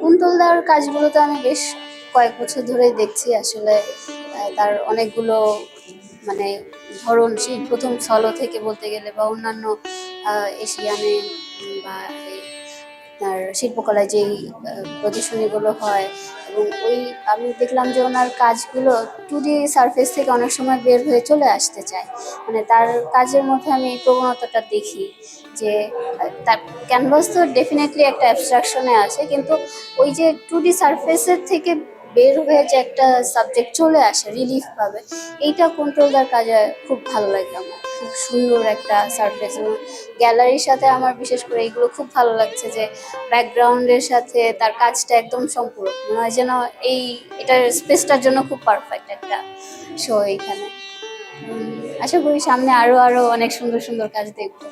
কুন্তলদার কাজগুলো তো আমি বেশ কয়েক বছর ধরেই দেখছি আসলে। তার অনেকগুলো মানে ধরন, সেই প্রথম সলো থেকে বলতে গেলে বা অন্যান্য এশিয়ানে বা এই তার শিল্পকলায় যেই প্রদর্শনীগুলো হয়, এবং ওই আমি দেখলাম যে ওনার কাজগুলো 2D সারফেস থেকে অনেক সময় বের হয়ে চলে আসতে চায়। মানে তার কাজের মধ্যে আমি এই প্রবণতাটা দেখি যে তার ক্যানভাস তো ডেফিনেটলি একটা অ্যাবস্ট্রাকশনে আছে, কিন্তু ওই যে 2D সারফেসের থেকে বের হয়ে যে একটা সাবজেক্ট চলে আসে রিলিফ পাবে, এইটা কন্ট্রোলদার কাজে খুব ভালো লাগে আমার। খুব সুন্দর একটা সারফেস, এবং গ্যালারির সাথে আমার বিশেষ করে এইগুলো খুব ভালো লাগছে যে ব্যাকগ্রাউন্ডের সাথে তার কাজটা একদম সম্পূরক, মনে হয় যেন এটার স্পেসটার জন্য খুব পারফেক্ট একটা শো এইখানে। আশা করি সামনে আরো আরো অনেক সুন্দর সুন্দর কাজ দেখবো।